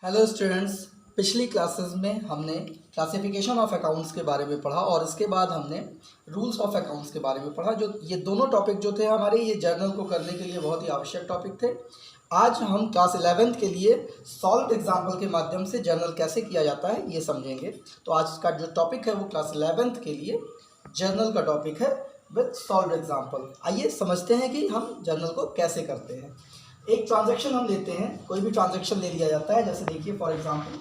Hello students, पिछली classes में हमने क्लासिफिकेशन ऑफ अकाउंट्स के बारे में पढ़ा और इसके बाद हमने रूल्स ऑफ अकाउंट्स के बारे में पढ़ा। जो ये दोनों टॉपिक जो थे हमारे, ये जर्नल को करने के लिए बहुत ही आवश्यक टॉपिक थे। आज हम क्लास 11th के लिए सॉल्व एग्जाम्पल के माध्यम से जर्नल कैसे किया जाता है ये समझेंगे। तो आज का जो टॉपिक है वो क्लास 11th के लिए जर्नल का टॉपिक है विथ सॉल्व एग्जाम्पल। आइए समझते हैं कि हम जर्नल को कैसे करते हैं। एक ट्रांजैक्शन हम लेते हैं, कोई भी ट्रांजैक्शन ले लिया जाता है। जैसे देखिए फॉर एग्जांपल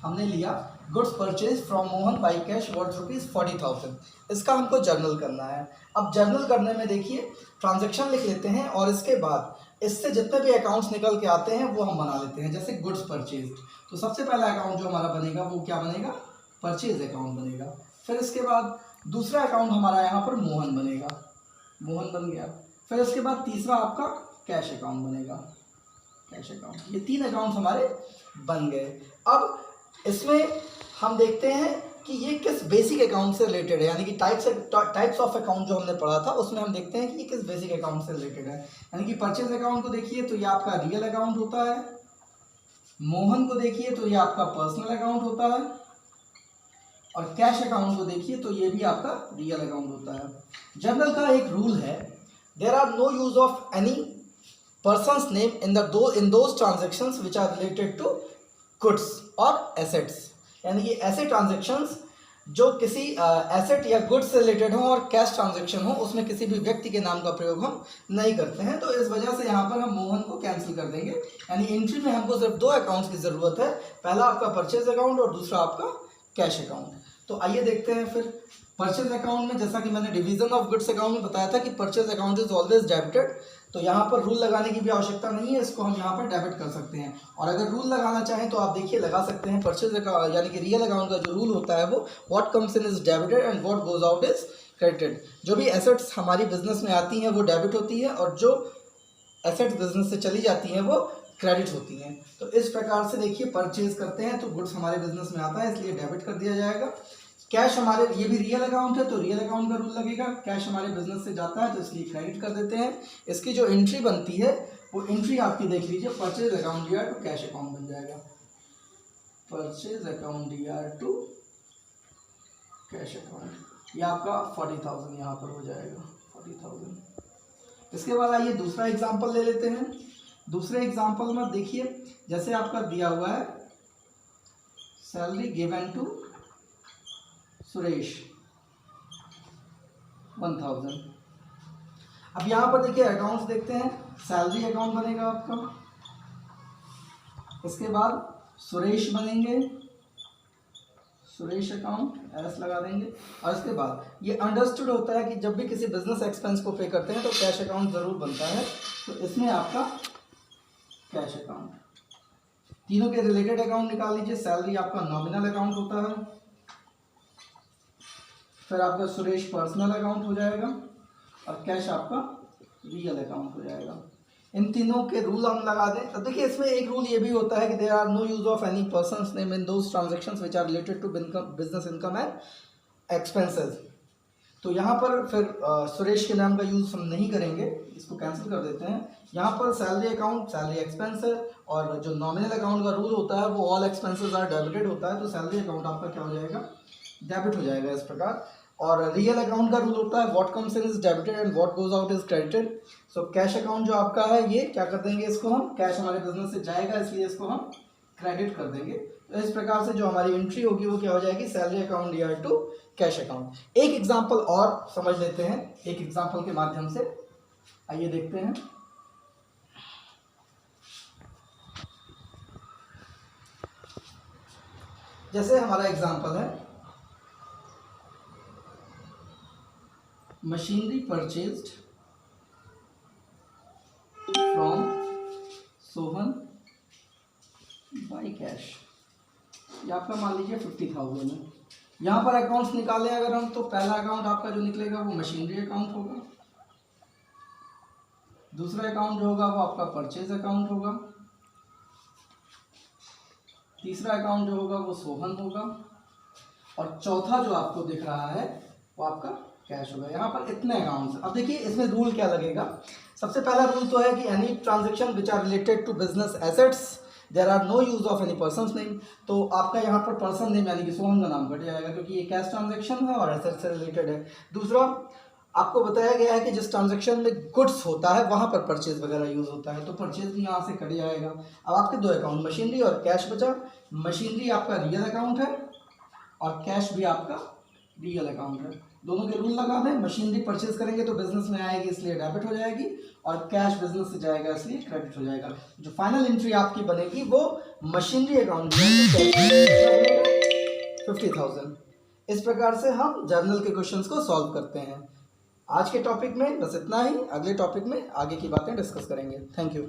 हमने लिया goods purchase from Mohan by cash worth ₹40,000। इसका हमको जर्नल करना है। अब जर्नल करने में देखिए ट्रांजैक्शन लिख लेते हैं और इसके बाद इससे जितने भी अकाउंट्स निकल के आते हैं वो हम बना लेते हैं। जैसे गुड्स परचेज, तो सबसे पहला अकाउंट जो हमारा बनेगा वो क्या बनेगा, परचेज अकाउंट बनेगा। फिर इसके बाद दूसरा अकाउंट हमारा यहाँ पर मोहन बनेगा, मोहन बन गया। फिर इसके बाद तीसरा आपका कैश अकाउंट बनेगा, कैश अकाउंट। ये 3 अकाउंट हमारे बन गए। अब इसमें हम देखते हैं कि ये किस बेसिक अकाउंट से रिलेटेड है, यानी कि टाइप्स ऑफ अकाउंट जो हमने पढ़ा था उसमें हम देखते हैं कि ये किस बेसिक अकाउंट से रिलेटेड है। यानी कि परचेज अकाउंट को देखिए तो ये आपका रियल अकाउंट होता है, मोहन को देखिए तो ये आपका पर्सनल अकाउंट होता है, और कैश अकाउंट को देखिए तो ये भी आपका रियल अकाउंट होता है। जर्नल का एक रूल है, there are no use of any person's name in those transactions which are related to goods और assets। यानी कि ऐसे ट्रांजेक्शन्स जो किसी एसेट या गुड्स से रिलेटेड हो और कैश ट्रांजेक्शन हो, उसमें किसी भी व्यक्ति के नाम का प्रयोग हम नहीं करते हैं। तो इस वजह से यहाँ पर हम मोहन को कैंसिल कर देंगे। यानी एंट्री में हमको सिर्फ 2 अकाउंट्स की ज़रूरत है, पहला आपका परचेज अकाउंट और दूसरा आपका कैश अकाउंट। तो आइए देखते हैं फिर परचेज अकाउंट में, जैसा कि मैंने डिवीजन ऑफ गुड्स अकाउंट में बताया था कि purchase account is always debited. तो यहाँ पर रूल लगाने की भी आवश्यकता नहीं है, इसको हम यहाँ पर डेबिट कर सकते हैं। और अगर रूल लगाना चाहें तो आप देखिए लगा सकते हैं। परचेज अकाउंट यानी कि रियल अकाउंट का जो रूल होता है वो what comes in is debited and what goes out is credited. जो भी एसेट्स हमारी बिजनेस में आती हैं वो डेबिट होती है, और जो एसेट्स बिजनेस से चली जाती हैं वो क्रेडिट होती हैं। तो इस प्रकार से देखिए परचेज करते हैं तो गुड्स हमारे बिजनेस में आता है, इसलिए डेबिट कर दिया जाएगा। कैश हमारे, ये भी रियल अकाउंट है तो रियल अकाउंट का रूल लगेगा। कैश हमारे बिजनेस से जाता है तो इसलिए क्रेडिट कर देते हैं। इसकी जो एंट्री बनती है वो एंट्री आपकी देख लीजिए, purchase account DR to cash account बन जाएगा, purchase account DR to cash account. ये आपका 40,000 यहाँ पर हो जाएगा, 40,000। इसके बाद आइए दूसरा एग्जाम्पल ले लेते हैं। दूसरे एग्जाम्पल में देखिए, जैसे आपका दिया हुआ है सैलरी गिवन टू सुरेश 1000। अब यहाँ पर देखिए अकाउंट्स देखते हैं, सैलरी अकाउंट बनेगा आपका, इसके बाद सुरेश बनेंगे, सुरेश अकाउंट एस लगा देंगे। और इसके बाद ये अंडरस्टूड होता है कि जब भी किसी बिजनेस एक्सपेंस को पे करते हैं तो कैश अकाउंट जरूर बनता है, तो इसमें आपका कैश अकाउंट। तीनों के रिलेटेड अकाउंट निकाल लीजिए। सैलरी आपका नॉमिनल अकाउंट होता है, फिर आपका सुरेश पर्सनल अकाउंट हो जाएगा, और कैश आपका रियल अकाउंट हो जाएगा। इन तीनों के रूल हम लगा दें। अब देखिए इसमें एक रूल ये भी होता है कि there are no use of any person's name in those transactions which are related to business income and expenses. तो यहाँ पर फिर सुरेश के नाम का यूज़ हम नहीं करेंगे, इसको कैंसिल कर देते हैं। यहाँ पर सैलरी अकाउंट सैलरी एक्सपेंस है, और जो नॉमिनल अकाउंट का रूल होता है वो ऑल एक्सपेंसेस आर डेबिटेड होता है, तो सैलरी अकाउंट आपका क्या हो जाएगा, डेबिट हो जाएगा इस प्रकार। और रियल अकाउंट का रूल होता है what comes in is debited and what goes out is credited. So cash account जो आपका है ये क्या कर देंगे, इसको हम, कैश हमारे बिजनेस से जाएगा इसलिए इसको हम क्रेडिट कर देंगे। तो इस प्रकार से जो हमारी एंट्री होगी वो क्या हो जाएगी, salary account DR to cash account. एक एग्जाम्पल और समझ लेते हैं, एक एग्जाम्पल के माध्यम से आइए देखते हैं। जैसे हमारा एग्जाम्पल है machinery purchased from Sohan by cash. ये आपका मान लीजिए 50,000 है। यहाँ पर अकाउंट्स निकालें अगर हम, तो पहला अकाउंट आपका जो निकलेगा वो मशीनरी अकाउंट होगा, दूसरा अकाउंट जो होगा वो आपका परचेज अकाउंट होगा, तीसरा अकाउंट जो होगा वो सोहन होगा, और चौथा जो आपको दिख रहा है वो आपका कैश होगा। यहाँ पर इतने अकाउंट्स। अब देखिए इसमें रूल क्या लगेगा। सबसे पहला रूल तो है कि any transaction which are related to business assets there are no use of any person name, तो आपका यहाँ पर पर्सन नेम यानी कि सोहन का नाम कट जाएगा क्योंकि ये कैश ट्रांजेक्शन है और एसेट से रिलेटेड है। दूसरा, आपको बताया गया है कि जिस ट्रांजेक्शन में गुड्स होता है वहाँ पर परचेज वगैरह यूज़ होता है, तो परचेज भी यहाँ से कट जाएगा। अब आपके दो अकाउंट मशीनरी और कैश बचा। मशीनरी आपका रियल अकाउंट है और कैश भी आपका रियल अकाउंट है। दोनों के रूल लगा दें, मशीनरी परचेज करेंगे तो बिजनेस में आएगी इसलिए डेबिट हो जाएगी और कैश बिजनेस से जाएगा इसलिए क्रेडिट हो जाएगा। जो फाइनल एंट्री आपकी बनेगी वो मशीनरी अकाउंट में 50,000। इस प्रकार से हम जर्नल के क्वेश्चंस को सॉल्व करते हैं। आज के टॉपिक में बस इतना ही, अगले टॉपिक में आगे की बातें डिस्कस करेंगे। Thank you.